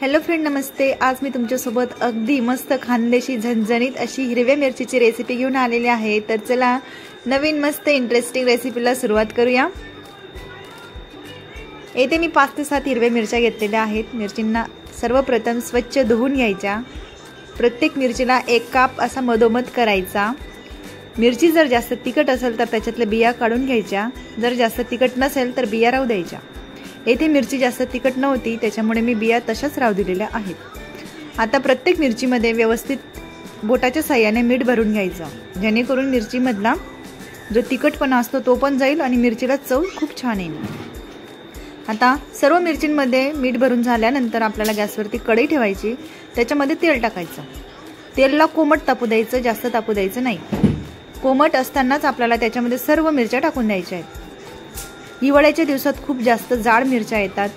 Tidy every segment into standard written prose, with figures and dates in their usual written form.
Hello friend, नमस्ते। आज मी तुमच्यासोबत अगदी मस्त खानदेशी झणझणीत अशी हिरव्या मिरचीची रेसिपी घेऊन आलेली आहे। तर चला नवीन मस्त इंटरेस्टिंग रेसिपीला सुरुवात करूया। येथे मी 5 ते 7 हिरव्या मिरच्या घेतलेल्या आहेत। मिरचींना सर्वप्रथम स्वच्छ धुवून घ्यायच्या। प्रत्येक मिरचीला 1 काप असा मधोमध करायचा। मिरची जर जास्त तिखट असेल तर त्याच्यातल्या बिया काढून घ्यायच्या, जर जास्त तिखट नसेल तर बिया राहू द्यायच्या। येथे मिरची जास्त तिखट नव्हती त्याच्यामुळे मी बिया तशाच राहू दिलेल्या आहेत। आता प्रत्येक मिरचीमध्ये व्यवस्थित बोटाच्या साहाय्याने मीठ भरून घ्यायचं, जेणेकरून मिरचीमधला जो तिखटपणा असतो तो पण जाईल आणि मिरचीला चव खूप छान येईल। आता सर्व मिरचींमध्ये मीठ भरून झाल्यानंतर आपल्याला गॅसवरती कढई ठेवायची, त्याच्यामध्ये तेल टाकायचं। तेलला कोमट तापू द्यायचं, जास्त तापू द्यायचं नाही। कोमट असतानाच आपल्याला त्याच्यामध्ये सर्व मिरच्या टाकून द्यायच्या आहेत। हिवाळ्याच्या दिवसात खूप जास्त जाड मिरच्या येतात।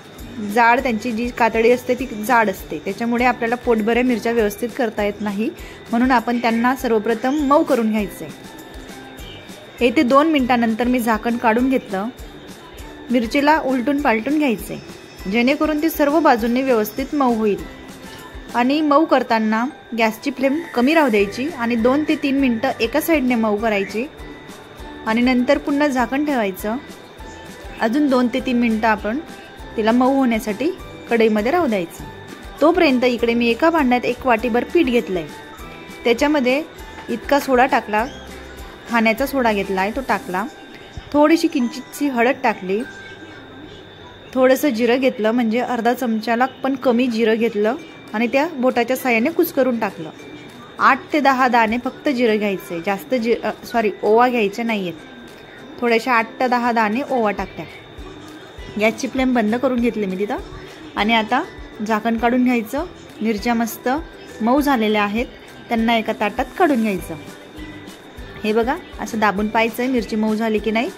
जाड त्यांची जी कातडी असते ती जाड असते, त्याच्यामुळे आपल्याला पोटभर मिरच्या व्यवस्थित करता येत नाही, म्हणून आपण त्यांना सर्वप्रथम मऊ करून घ्यायचे। येथे 2 मिनिटांनंतर मी झाकण काढून घेतलं। मिरचीला उलटून पालटून घ्यायचे, जेणेकरून ती सर्व बाजूंनी व्यवस्थित मऊ होईल। आणि मऊ करताना गॅसची फ्लेम कमी राहू द्यायची आणि 2 ते 3 मिनिटं एका साईडने मऊ करायची आणि नंतर पुन्हा झाकण ठेवायचं। अजून 2 ते 3 मिनिटं आपण तिला मऊ होण्यासाठी कढईमध्ये राहू द्यायचं। तोपर्यंत इकडे मी एका भांड्यात 1 वाटीभर पीठ घेतलंय, त्याच्यामध्ये इतका सोडा टाकला, खाण्याचा सोडा घेतलाय तो टाकला, थोडीशी किंचितशी हळद टाकली, थोडंसं जिरं घेतलं, म्हणजे अर्धा चमचाला पण कमी जिरं घेतलं आणि त्या बोटाच्या साहाय्याने कुस्करून टाकलं। 8 ते 10 दाणे फक्त जिरं घ्यायचे, जास्त ओवा घ्यायचे नाहीयेत। थोडेसे 8 ते 10 दाणे ओवा टाकल्या। गॅसची फ्लेम बंद करून घेतली मी तिथं आणि आता झाकण काढून घ्यायचं। मिरच्या मस्त मऊ झालेल्या आहेत, त्यांना एका ताटात काढून घ्यायचं। हे बघा, असं दाबून पाहायचं मिरची मऊ झाली की नाही।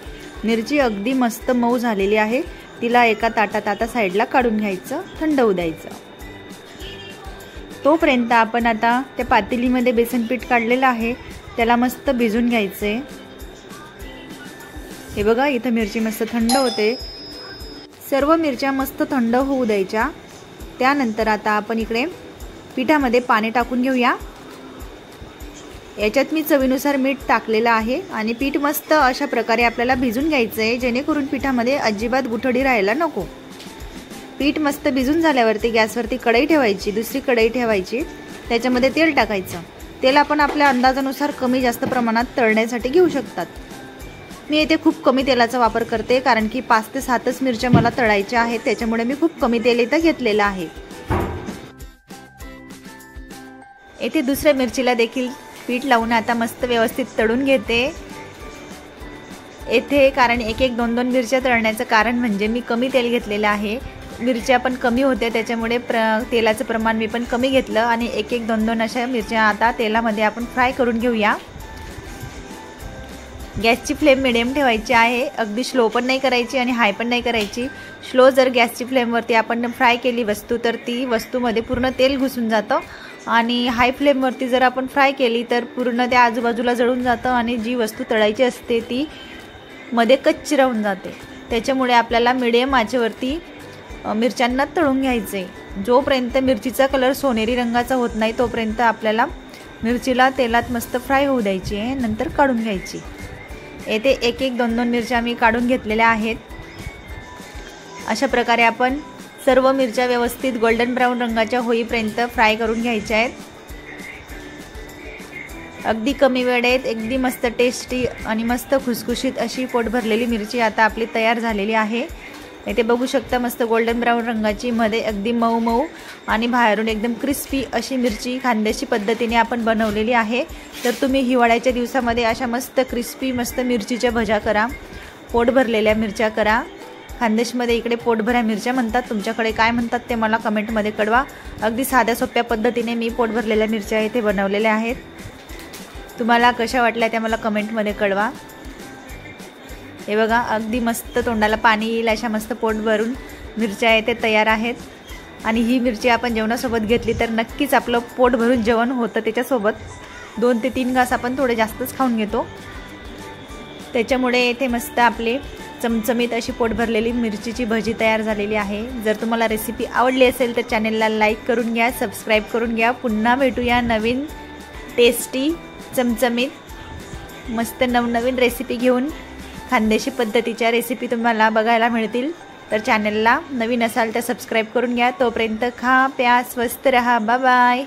मिरची अगदी मस्त मऊ झालेली आहे, तिला एका ताटात आता साईडला काढून घ्यायचं, थंड होऊ द्यायचं। तोपर्यंत आपण आता त्या पातेलीमध्ये बेसन पीठ काढलेलं आहे, त्याला मस्त भिजून घ्यायचे। हे बघा, इथं मिरची मस्त थंड होते। सर्व मिरच्या मस्त थंड होऊ द्यायच्या। त्यानंतर आता आपण इकडे पिठामध्ये पाणी टाकून घेऊया। याच्यात मी चवीनुसार मीठ टाकलेलं आहे आणि पीठ मस्त अशा प्रकारे आपल्याला भिजून घ्यायचं आहे, जेणेकरून पिठामध्ये अजिबात गुठळी राहायला नको। पीठ मस्त भिजून झाल्यावरती गॅसवरती कढई ठेवायची, दुसरी कढई ठेवायची, त्याच्यामध्ये तेल टाकायचं। तेल आपण आपल्या अंदाजानुसार कमी जास्त प्रमाणात तळण्यासाठी घेऊ शकतात। मी येथे खूप कमी तेलाचा वापर करते, कारण की 5 ते 7च मिरच्या मला तळायच्या आहेत, त्याच्यामुळे मी खूप कमी तेल इथं घेतलेलं आहे। येथे दुसऱ्या मिरचीला देखील पीठ लावून आता मस्त व्यवस्थित तळून घेते। येथे कारण 1-1, 2-2 मिरच्या तळण्याचं कारण म्हणजे मी कमी तेल घेतलेलं आहे। मिरच्या पण कमी होत्या, त्याच्यामुळे तेलाचं प्रमाण मी पण कमी घेतलं आणि 1-1, 2-2 अशा मिरच्या आता तेलामध्ये आपण फ्राय करून घेऊया। गॅसची फ्लेम मिडियम ठेवायची आहे, अगदी स्लो पण नाही करायची आणि हाय पण नाही करायची। स्लो जर गॅसची फ्लेमवरती आपण फ्राय केली वस्तू तर ती वस्तूमध्ये पूर्ण तेल घुसून जातं आणि हाय फ्लेमवरती जर आपण फ्राय केली तर पूर्ण त्या आजूबाजूला जळून जातं आणि जी वस्तू तळायची असते ती मध्ये कच्ची राहून जाते। त्याच्यामुळे आपल्याला मिडियम आचेवरती मिरच्यांना तळून घ्यायचे। जोपर्यंत मिरचीचा कलर सोनेरी रंगाचा होत नाही तोपर्यंत आपल्याला मिरचीला तेलात मस्त फ्राय होऊ द्यायची आहे, नंतर काढून घ्यायची। येथे 1-1, 2-2 मिरच्या मी काढून घेतलेल्या आहेत। अशा प्रकारे आपण सर्व मिरच्या व्यवस्थित गोल्डन ब्राऊन रंगाच्या होईपर्यंत फ्राय करून घ्यायच्या आहेत। अगदी कमी वेळेत अगदी मस्त टेस्टी आणि मस्त खुसखुशीत अशी पोट भरलेली मिरची आता आपली तयार झालेली आहे। येथे बघू शकता मस्त गोल्डन ब्राऊन रंगाची, मध्ये अगदी मऊ मऊ आणि बाहेरून एकदम क्रिस्पी अशी मिरची खानदेशी पद्धतीने आपण बनवलेली आहे। तर तुम्ही हिवाळ्याच्या दिवसामध्ये अशा मस्त क्रिस्पी मस्त मिरचीच्या भज्या करा, पोट भरलेल्या मिरच्या करा। खानदेशमध्ये इकडे पोटभऱ्या मिरच्या म्हणतात, तुमच्याकडे काय म्हणतात ते मला कमेंटमध्ये कळवा। अगदी साध्या सोप्या पद्धतीने मी पोट भरलेल्या मिरच्या इथे बनवलेल्या आहेत। तुम्हाला कशा वाटल्या त्या मला कमेंटमध्ये कळवा। हे बघा, अगदी मस्त तोंडाला पाणी येईल अशा मस्त पोट भरून मिरच्या इथे तयार आहेत आणि ही मिरची आपण जेवणासोबत घेतली तर नक्कीच आपलं पोट भरून जेवण होतं। त्याच्यासोबत 2 ते 3 घास आपण थोडे जास्तच खाऊन घेतो, त्याच्यामुळे इथे मस्त आपले चमचमीत अशी पोट भरलेली मिरचीची भजी तयार झालेली आहे। जर तुम्हाला रेसिपी आवडली असेल तर चॅनलला लाईक करून घ्या, सबस्क्राईब करून घ्या। पुन्हा भेटूया नवीन टेस्टी चमचमीत मस्त नवनवीन रेसिपी घेऊन। खानदेशी पद्धतीच्या रेसिपी तुम्हाला बघायला मिळतील, तर चॅनलला नवीन असाल तर सबस्क्राईब करून घ्या। तोपर्यंत खा प्या स्वस्त रहा, बाय बाय।